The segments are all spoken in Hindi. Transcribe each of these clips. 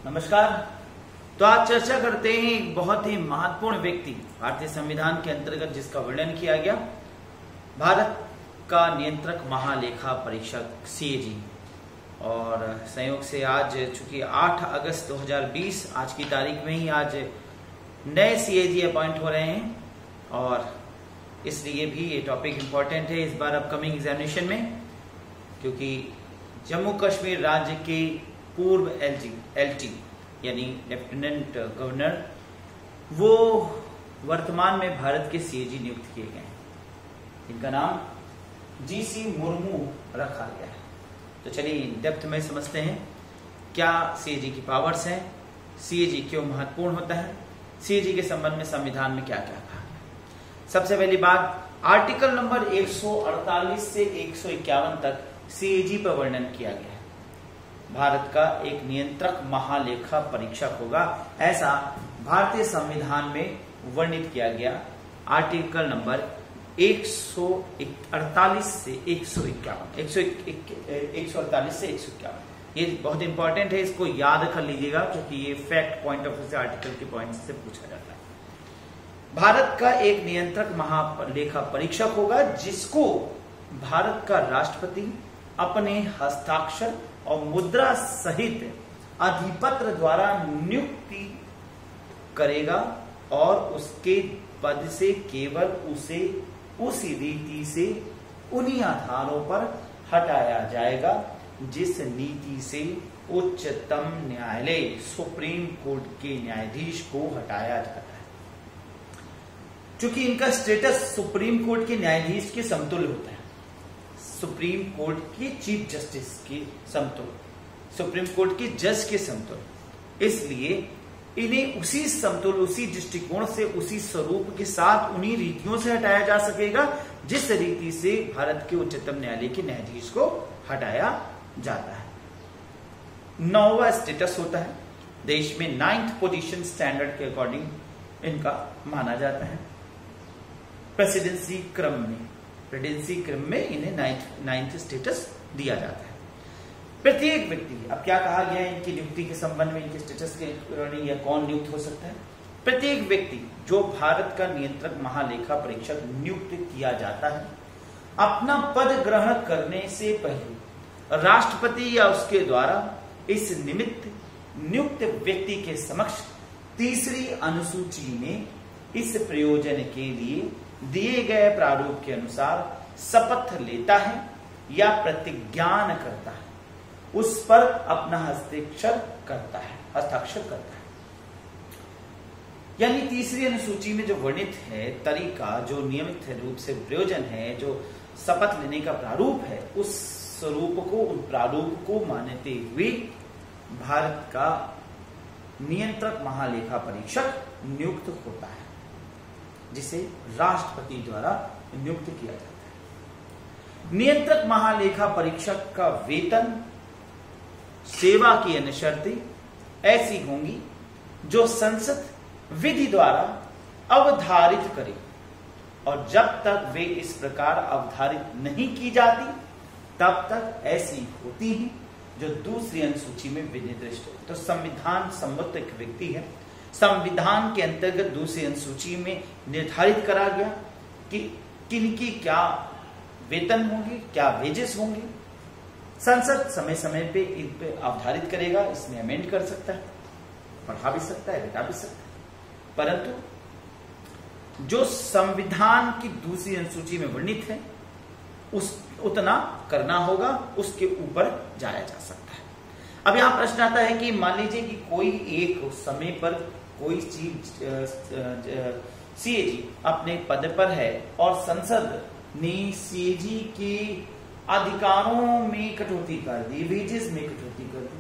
नमस्कार। तो आज चर्चा करते हैं एक बहुत ही महत्वपूर्ण व्यक्ति भारतीय संविधान के अंतर्गत जिसका वर्णन किया गया, भारत का नियंत्रक महालेखा परीक्षक सीएजी। और संयोग से आज चूंकि 8 अगस्त 2020 आज की तारीख में ही आज नए सीएजी अपॉइंट हो रहे हैं और इसलिए भी ये टॉपिक इम्पोर्टेंट है इस बार अपकमिंग एग्जामिनेशन में, क्योंकि जम्मू कश्मीर राज्य के पूर्व एलटी यानी लेफ्टिनेंट गवर्नर वो वर्तमान में भारत के सीएजी नियुक्त किए गए हैं। इनका नाम जीसी मुर्मू रखा गया है। तो चलिए डेप्थ में समझते हैं क्या सीएजी की पावर्स हैं, सीएजी क्यों महत्वपूर्ण होता है, सीएजी के संबंध में संविधान में क्या क्या कहा गया। सबसे पहली बात, आर्टिकल नंबर 148 से 151 तक सीएजी पर वर्णन किया गया है। भारत का एक नियंत्रक महालेखा परीक्षक होगा, ऐसा भारतीय संविधान में वर्णित किया गया। आर्टिकल नंबर 148 से 151, 148 से 151, ये बहुत इंपॉर्टेंट है, इसको याद कर लीजिएगा क्योंकि ये फैक्ट पॉइंट ऑफ व्यू से आर्टिकल के पॉइंट से पूछा जाता है। भारत का एक नियंत्रक महालेखा परीक्षक होगा जिसको भारत का राष्ट्रपति अपने हस्ताक्षर और मुद्रा सहित अधिपत्र द्वारा नियुक्ति करेगा और उसके पद से केवल उसे उसी रीति से उन्हीं आधारों पर हटाया जाएगा जिस नीति से उच्चतम न्यायालय सुप्रीम कोर्ट के न्यायाधीश को हटाया जाता है। चूंकि इनका स्टेटस सुप्रीम कोर्ट के न्यायाधीश के समतुल्य होता है, सुप्रीम कोर्ट के चीफ जस्टिस के समतुल्य, सुप्रीम कोर्ट के जज के समतुल्य, इसलिए इन्हें उसी समतुल्य, उसी दृष्टिकोण से, उसी स्वरूप के साथ उन्हीं रीतियों से हटाया जा सकेगा जिस रीति से भारत के उच्चतम न्यायालय के न्यायाधीश को हटाया जाता है। 9वां स्टेटस होता है, देश में 9th पोजीशन स्टैंडर्ड के अकॉर्डिंग इनका माना जाता है। प्रेसिडेंसी क्रम में इन्हें 9th स्टेटस दिया जाता है। प्रत्येक व्यक्ति, अब क्या कहा गया है इनकी नियुक्ति के संबंध में, इनके स्टेटस के या कौन नियुक्त हो सकता है। प्रत्येक व्यक्ति जो भारत का नियंत्रक महालेखा परीक्षक नियुक्त किया जाता है, अपना पद ग्रहण करने से पहले राष्ट्रपति या उसके द्वारा इस निमित्त नियुक्त व्यक्ति के समक्ष तीसरी अनुसूची में इस प्रयोजन के लिए दिए गए प्रारूप के अनुसार शपथ लेता है या प्रतिज्ञान करता है, उस पर अपना हस्ताक्षर करता है। यानी तीसरी अनुसूची में जो वर्णित है तरीका, जो नियमित रूप से प्रयोजन है, जो शपथ लेने का प्रारूप है, उस स्वरूप को, उन प्रारूप को मानते हुए भारत का नियंत्रक महालेखा परीक्षक नियुक्त होता है, जिसे राष्ट्रपति द्वारा नियुक्त किया जाता है। नियंत्रक महालेखा परीक्षक का वेतन, सेवा की अन्य शर्तें ऐसी होंगी जो संसद विधि द्वारा अवधारित करे, और जब तक वे इस प्रकार अवधारित नहीं की जाती तब तक ऐसी होती हैं जो दूसरी अनुसूची में विनिर्दिष्ट है। तो संविधान सम्मत एक व्यक्ति है, संविधान के अंतर्गत दूसरी अनुसूची में निर्धारित करा गया कि किनकी क्या वेतन होंगे, क्या वेजेस होंगे। संसद समय समय पे इन पे अवधारित करेगा, इसमें अमेंड कर सकता है, बढ़ा भी सकता है, घटा भी सकता है, परंतु जो संविधान की दूसरी अनुसूची में वर्णित है उस उतना करना होगा, उसके ऊपर जाया जा सकता है। अब यहां प्रश्न आता है कि मान लीजिए कि कोई एक समय पर कोई चीफ सीएजी अपने पद पर है और संसद ने सीएजी के अधिकारों में कटौती कर दी, वेजेस में कटौती कर दी,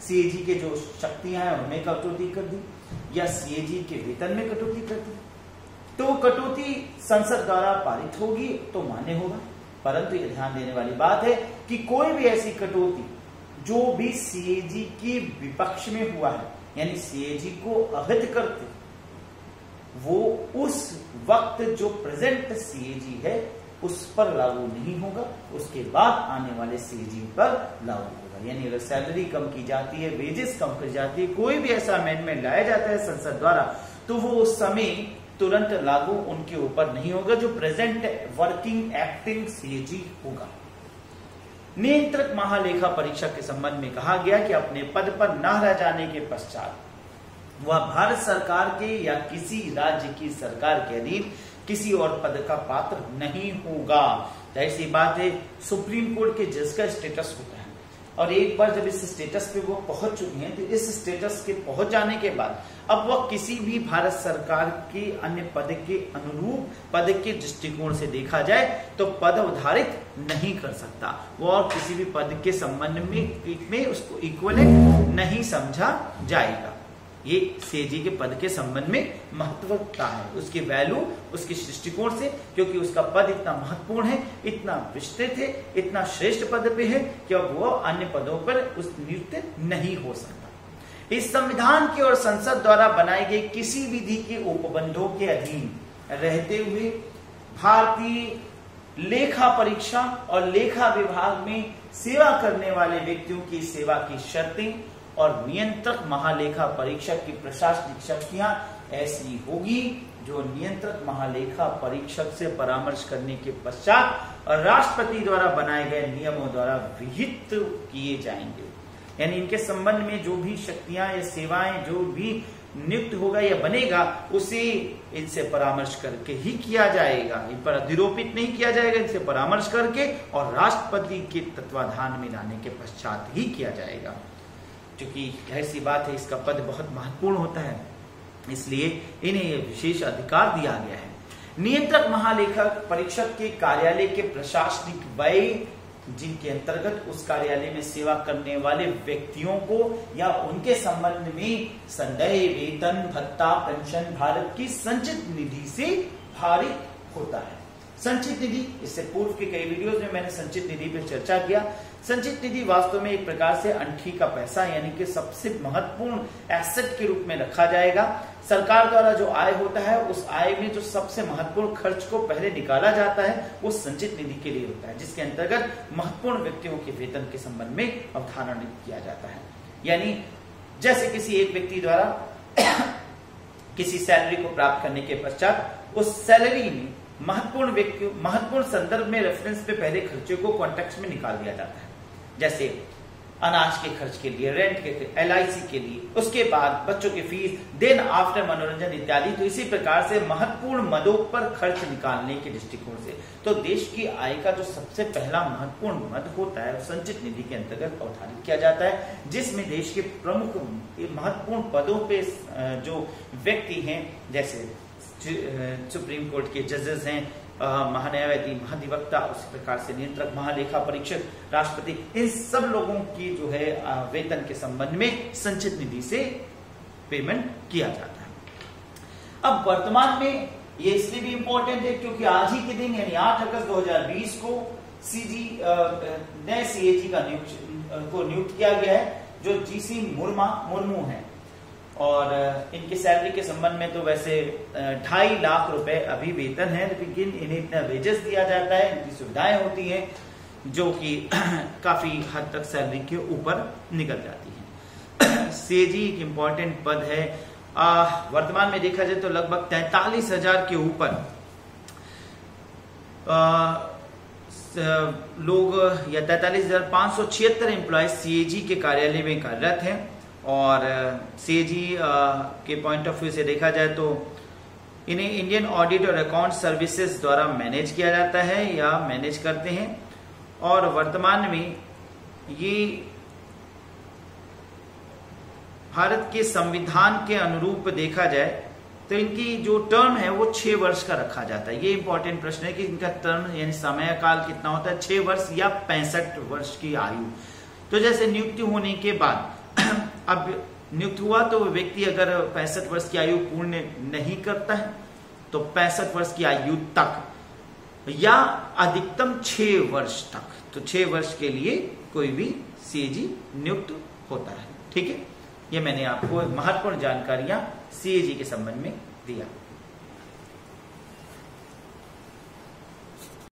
सीएजी के जो शक्तियां हैं उनमें कटौती कर दी, या सीएजी के वेतन में कटौती कर दी, तो कटौती संसद द्वारा पारित होगी तो मान्य होगा। परंतु यह ध्यान देने वाली बात है कि कोई भी ऐसी कटौती जो भी सीएजी के विपक्ष में हुआ है, यानी सीएजी को अहित करते, वो उस वक्त जो प्रेजेंट सीएजी है उस पर लागू नहीं होगा, उसके बाद आने वाले सीएजी पर लागू होगा। है। यानी अगर सैलरी कम की जाती है, वेजेस कम की जाती है, कोई भी ऐसा अमेंडमेंट लाया जाता है संसद द्वारा, तो वो उस समय तुरंत लागू उनके ऊपर नहीं होगा, जो प्रेजेंट वर्किंग एक्टिंग सीएजी होगा। नियंत्रक महालेखा परीक्षक के संबंध में कहा गया कि अपने पद पर न रह जाने के पश्चात वह भारत सरकार के या किसी राज्य की सरकार के अधीन किसी और पद का पात्र नहीं होगा। जाहिर सी बात है, सुप्रीम कोर्ट के जज का स्टेटस होता है, और एक बार जब इस स्टेटस पे वो पहुंच चुके हैं, तो इस स्टेटस के पहुंच जाने के बाद अब वह किसी भी भारत सरकार के अन्य पद के अनुरूप पद के दृष्टिकोण से देखा जाए तो पद अवधारित नहीं कर सकता, वो और किसी भी पद के संबंध में उसको इक्विवेलेंट नहीं समझा जाएगा। ये सीएजी के पद के संबंध में महत्वता है, उसकी वैल्यू उसके दृष्टिकोण से, क्योंकि उसका पद इतना महत्वपूर्ण है, इतना विस्तृत है, इतना श्रेष्ठ पद पे है कि अब वो अन्य पदों पर उस नियुक्त नहीं हो सकता। इस संविधान की और संसद द्वारा बनाए गए किसी विधि के उपबंधों के अधीन रहते हुए भारतीय लेखा परीक्षा और लेखा विभाग में सेवा करने वाले व्यक्तियों की सेवा की शर्तें और नियंत्रक महालेखा परीक्षक की प्रशासनिक शक्तियां ऐसी होगी जो नियंत्रक महालेखा परीक्षक से परामर्श करने के पश्चात और राष्ट्रपति द्वारा बनाए गए नियमों द्वारा विहित किए जाएंगे। यानी इनके संबंध में जो भी शक्तियां या सेवाएं जो भी नियुक्त होगा या बनेगा, उसे इनसे परामर्श करके ही किया जाएगा, इन पर अधिरोपित नहीं किया जाएगा, इनसे परामर्श करके और राष्ट्रपति के तत्वाधान में लाने के पश्चात ही किया जाएगा। क्योंकि ऐसी बात है, इसका पद बहुत महत्वपूर्ण होता है, इसलिए इन्हें यह विशेष अधिकार दिया गया है। नियंत्रक महालेखा परीक्षक के कार्यालय के प्रशासनिक व्यय जिनके अंतर्गत उस कार्यालय में सेवा करने वाले व्यक्तियों को या उनके संबंध में संदेह, वेतन, भत्ता, पेंशन भारत की संचित निधि से भारित होता है। संचित निधि, इससे पूर्व के कई वीडियोस में मैंने संचित निधि पर चर्चा किया। संचित निधि वास्तव में एक प्रकार से अंठी का पैसा यानी कि सबसे महत्वपूर्ण एसेट के रूप में रखा जाएगा। सरकार द्वारा जो आय होता है, उस आय में जो सबसे महत्वपूर्ण खर्च को पहले निकाला जाता है वो संचित निधि के लिए होता है, जिसके अंतर्गत महत्वपूर्ण व्यक्तियों के वेतन के संबंध में अवधारणा किया जाता है। यानी जैसे किसी एक व्यक्ति द्वारा किसी सैलरी को प्राप्त करने के पश्चात उस सैलरी में महत्वपूर्ण संदर्भ में रेफरेंस पे पहले खर्चे को कॉन्टेक्स्ट में निकाल दिया जाता है, जैसे अनाज के खर्च के लिए, रेंट के लिए, एलआईसी के लिए, उसके बाद बच्चों की फीस, देन आफ्टर मनोरंजन इत्यादि। तो इसी प्रकार से महत्वपूर्ण मदों पर खर्च निकालने के दृष्टिकोण से तो देश की आय का जो सबसे पहला महत्वपूर्ण मद होता है संचित निधि के अंतर्गत अवधारित किया जाता है, जिसमें देश के प्रमुख महत्वपूर्ण पदों पे जो व्यक्ति हैं, जैसे सुप्रीम कोर्ट के जजेस हैं, महान्यायवादी, महाधिवक्ता, उसी प्रकार से नियंत्रक महालेखा परीक्षक, राष्ट्रपति, इन सब लोगों की जो है वेतन के संबंध में संचित निधि से पेमेंट किया जाता है। अब वर्तमान में ये इसलिए भी इंपॉर्टेंट है क्योंकि आज ही के दिन यानी 8 अगस्त 2020 को नए सीएजी का नियुक्त किया गया है, जो जीसी मुर्मू है, और इनकी सैलरी के संबंध में तो वैसे 2.5 लाख रुपए अभी वेतन है, लेकिन इन्हें इतना वेजेस दिया जाता है, इनकी सुविधाएं होती हैं जो कि काफी हद तक सैलरी के ऊपर निकल जाती है। सीएजी एक इम्पॉर्टेंट पद है। वर्तमान में देखा जाए तो लगभग 43,000 के ऊपर लोग या 43,576 एम्प्लॉय सीएजी के कार्यालय में कार्यरत हैं, और सीएजी के पॉइंट ऑफ व्यू से देखा जाए तो इन्हें इंडियन ऑडिट और अकाउंट सर्विसेज द्वारा मैनेज किया जाता है या मैनेज करते हैं, और वर्तमान में ये भारत के संविधान के अनुरूप देखा जाए तो इनकी जो टर्म है वो 6 वर्ष का रखा जाता है। ये इंपॉर्टेंट प्रश्न है कि इनका टर्म यानी समय काल कितना होता है, 6 वर्ष या 65 वर्ष की आयु। तो जैसे नियुक्ति होने के बाद अब नियुक्त हुआ तो व्यक्ति अगर 65 वर्ष की आयु पूर्ण नहीं करता है तो 65 वर्ष की आयु तक या अधिकतम 6 वर्ष तक, तो 6 वर्ष के लिए कोई भी सीएजी नियुक्त होता है। ठीक है, ये मैंने आपको महत्वपूर्ण जानकारियां सीएजी के संबंध में दिया।